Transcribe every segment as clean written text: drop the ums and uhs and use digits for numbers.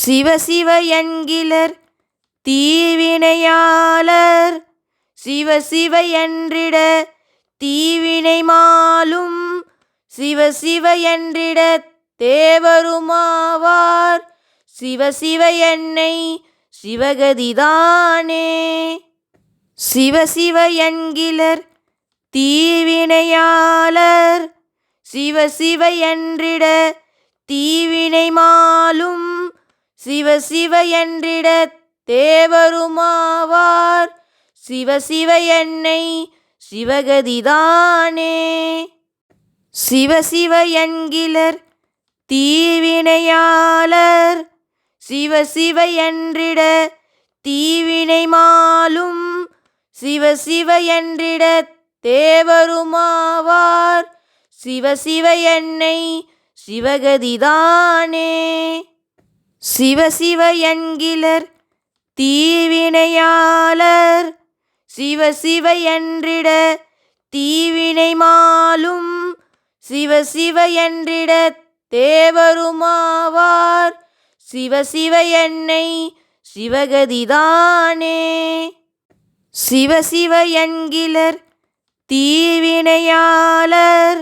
சிவ சிவ என்கிலர் தீவினையாளர் சிவ சிவ என்றிட தீவினை மாலும் சிவ சிவ என்றிட தேவருமாவார் சிவ சிவ என்னை சிவகதிதானே. சிவ சிவ என்கிலர் தீவினையாளர் சிவ சிவ என்றிட தீவினை மாலும் சிவ சிவ என்றிட தேவருமாவார் சிவ சிவ என்னை சிவகதிதானே. சிவ சிவ என்கிலர் தீவினையாளர் சிவ சிவ என்றிட தீவினை மாலும் சிவ சிவ என்றிட தேவருமாவார் சிவ சிவ என்னை சிவகதிதானே. சிவ சிவ என்கிலர் தீவினையாளர் சிவ சிவ என்றிட தீவினை மாலும் சிவ சிவ என்றிட தேவருமாவார் சிவ சிவ என்னை சிவகதிதானே. சிவ சிவ என்கிலர் தீவினையாளர்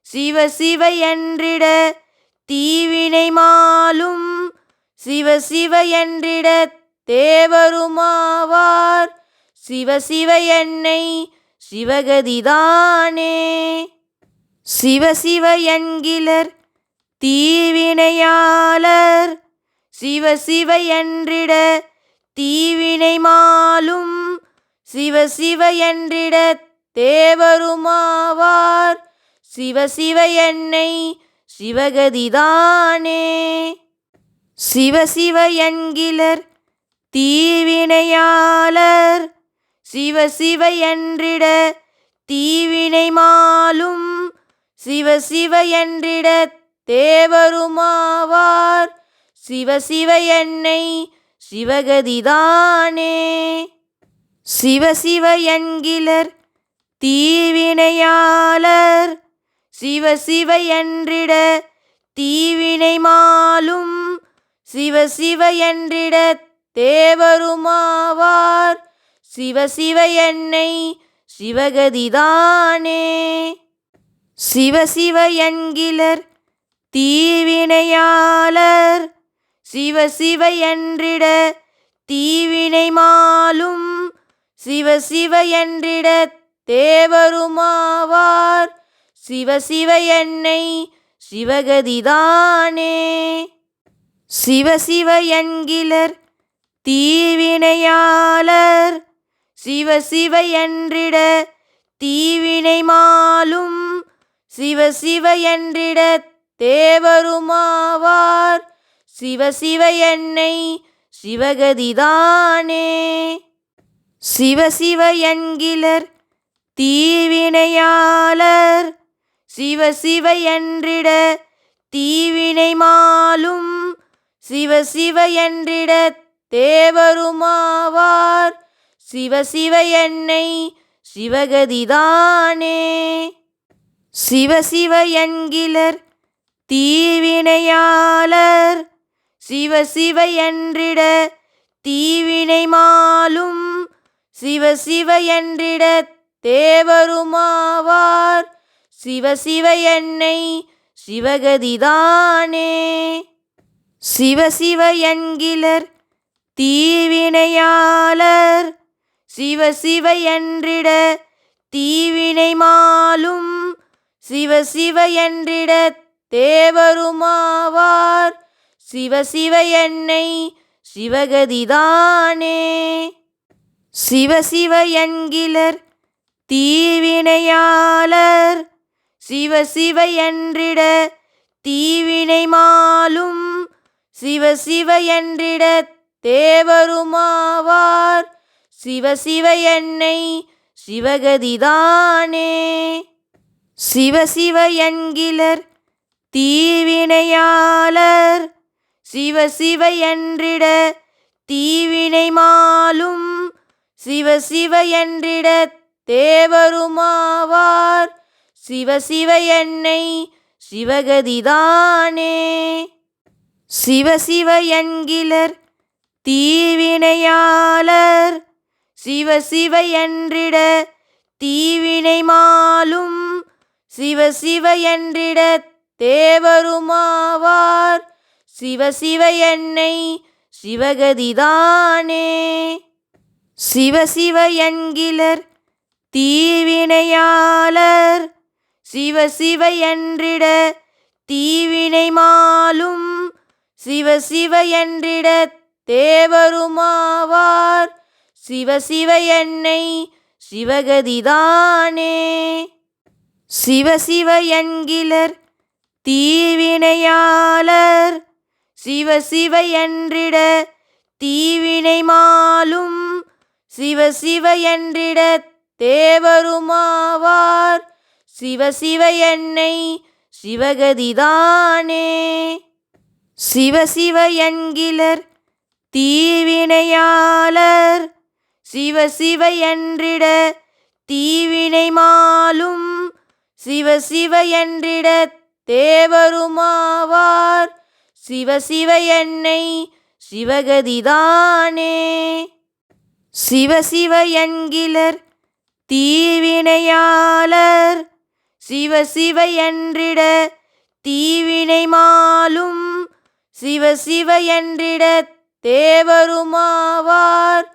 சிவ சிவ என்றிட தீவினை மாலும் சிவ சிவ என்றிட தேவருமாவார் சிவ சிவ என்னை சிவகதிதானே. சிவ சிவ என்கிலர் தீவினையாளர் சிவ சிவ என்றிட தீவினை மாலும் சிவ சிவ என்றிட தேவருமாவார் சிவ சிவ என்னை சிவகதிதானே. சிவ சிவ என்கிலர் தீவினையாளர் சிவ சிவ என்றிட தீவினை மாலும் சிவ சிவ என்றிட தேவருமாவார் சிவ சிவ என்னை சிவகதிதானே. சிவ சிவ என்கிலர் தீவினையாளர் சிவ சிவ என்றிட தீவினை மாலும் சிவ சிவ என்றிட தேவருமாவார் சிவ சிவ என்னை சிவகதிதானே. சிவ சிவ என்கிலர் தீவினையாளர் சிவ சிவ என்றிட தீவினை மாலும் சிவ சிவ என்றிட தேவருமாவார் சிவ சிவ என்னை சிவகதிதானே. சிவ சிவ என்கிலர் தீவினையாளர் சிவ சிவ என்றிட தீவினை மாலும் சிவ சிவ என்றிட தேவருமாவார் சிவ சிவ என்னை சிவகதிதானே. சிவ சிவ என்கிலர் தீவினையாளர் சிவ சிவ என்றிட தீவினை மாலும் சிவ சிவ என்றிட தேவருமாவார் சிவ சிவ என்னை சிவகதிதானே. சிவ சிவ என்கிலர் தீவினையாளர் சிவ சிவ என்றிட தீவினை மாலும் சிவ சிவ என்றிட தேவருமாவார் சிவ சிவ என்னை சிவகதிதானே. சிவ சிவ என்கிலர் தீவினையாளர் சிவ சிவ என்றிட தீவினை மாலும் சிவ சிவ என்றிட தேவருமாவார் சிவ சிவ என்னை சிவகதிதானே. சிவ சிவ என்கிலர் தீவினையாளர் சிவ சிவ என்றிட தீவினை மாலும் சிவ சிவ என்றிட தேவருமாவார் சிவ சிவ என்னை சிவகதிதானே. சிவ சிவ என்கிலர் தீவினையாளர் சிவ சிவ என்றிட தீவினை மாலும் சிவ சிவ என்றிட தேவருமாவார் சிவ சிவ என்னை சிவகதிதானே. சிவ சிவ என்கிலர் தீவினையாளர். சிவ சிவ என்றிட தீவினை மாலும். சிவ சிவ என்றிட தேவருமாவார். சிவ சிவ என்னை சிவகதிதானே. சிவ சிவ என்கிலர் தீவினையாளர். சிவ சிவ என்றிட தீவினை மாலும். சிவ சிவ என்றிட தேவருமாவார். சிவ சிவ என்னை சிவகதிதானே. சிவ சிவ என்கிலர் தீவினையாளர். சிவ சிவ என்றிட தீவினை மாலும். சிவ சிவ என்றிட தேவருமாவார். சிவ சிவ என்னை சிவகதிதானே. சிவ சிவ என்கிலர் தீவினையாளர். சிவ சிவ என்றிட தீவினை மாலும். சிவ சிவ என்றிட தேவருமாவார். சிவ சிவ என்னை சிவகதிதானே. சிவ சிவ என்கிலர் தீவினையாளர். சிவ சிவ என்றிட தீவினை மாலும். சிவ சிவ என்றிட தேவருமாவார்.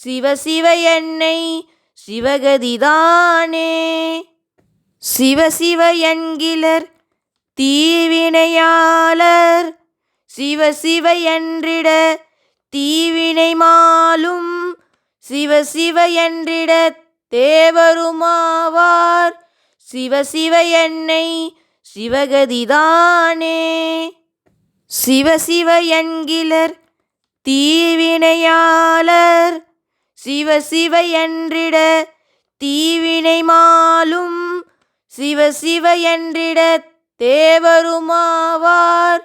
சிவ சிவ என்னை சிவகதிதானே. சிவ சிவ என்கிலர் தீவினையாளர். சிவ சிவ என்றிட தீவினை மாலும். சிவ சிவ என்றிட தேவருமாவார். சிவ சிவ என்னை சிவகதிதானே. சிவ சிவ என்கிலர் தீவினையாளர். சிவ சிவ என்றிட தீவினை மாலும். சிவ சிவ என்றிட தேவருமாவார்.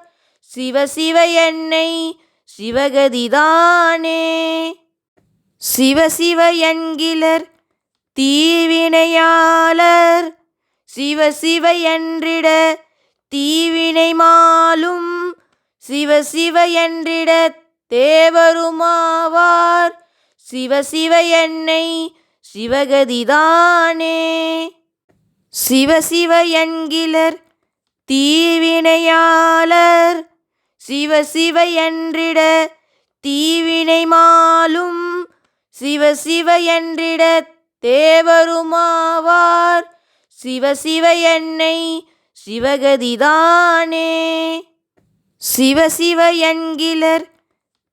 சிவ சிவ என்னை சிவகதிதானே. சிவ சிவ என்கிலர் தீவினையாளர். சிவ சிவ என்றிட தீவினை மாலும். சிவ சிவ என்றிட தேவருமாவார். சிவ சிவ என்னை சிவகதிதானே. சிவ சிவ என்கிலர் தீவினையாளர். சிவ சிவ என்றிட தீவினை மாலும். சிவ சிவ என்றிட தேவருமாவார். சிவ சிவ என்னை சிவகதிதானே. சிவ சிவ என்கிலர்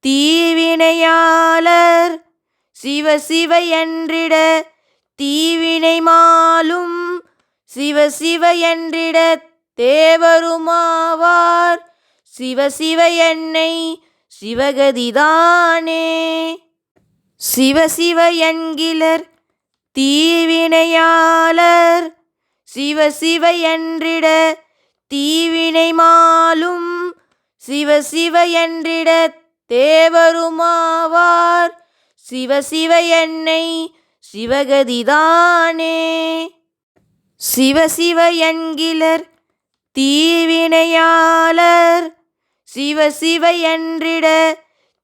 தீவினையாளர். சிவ சிவ என்றிட தீவினை மாலும். சிவ சிவ என்றிட தேவருமாவார். சிவ சிவ என்னை சிவகதிதானே. சிவ சிவ என்கிலர் தீவினையாளர். சிவ சிவ என்றிட தீவினை மாலும். சிவ சிவ என்றிட தேவருமாவார். சிவ சிவ என்னை சிவகதிதானே. சிவ சிவ என்கிலர் தீவினையாளர். சிவ சிவ என்றிட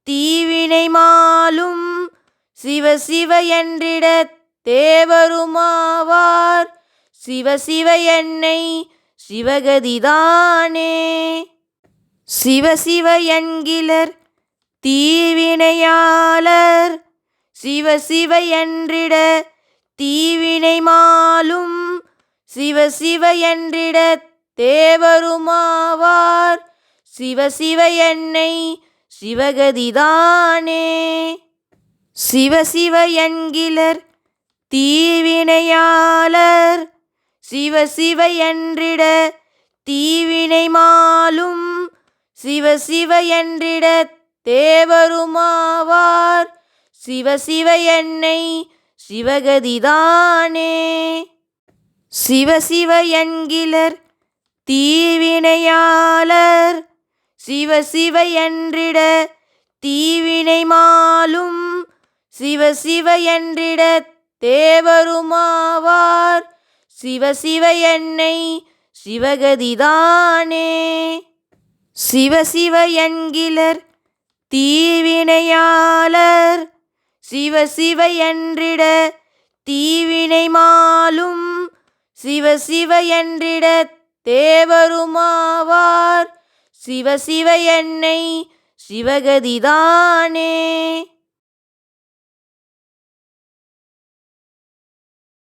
தீவினை மாலும். சிவ சிவ என்றிட தேவருமாவார். சிவ சிவ என்னை சிவகதிதானே. சிவ சிவ என்கிலர் தீவினையாளர். சிவ சிவ என்றிட தீவினை மாலும். சிவ சிவ என்றிட தேவருமாவார். சிவ சிவ என்னை சிவகதிதானே. சிவ சிவ என்கிலர் தீவினையாளர். சிவ சிவ என்றிட தீவினை மாலும். சிவ சிவ என்றிட தேவருமாவார். சிவ சிவ என்னை சிவகதிதானே. சிவ சிவ என்கிலர் தீவினையாளர். சிவ சிவ என்றிட தீவினை மாலும். சிவ சிவ என்றிட தேவருமாவார். சிவ சிவ என்னை சிவகதிதானே. சிவ சிவ என்கிலர் தீவினையாளர் சிவ சிவ என்றிட தீவினை மாலும் சிவ சிவ என்றிட தேவருமாவார் சிவ சிவ என்னை சிவகதிதானே.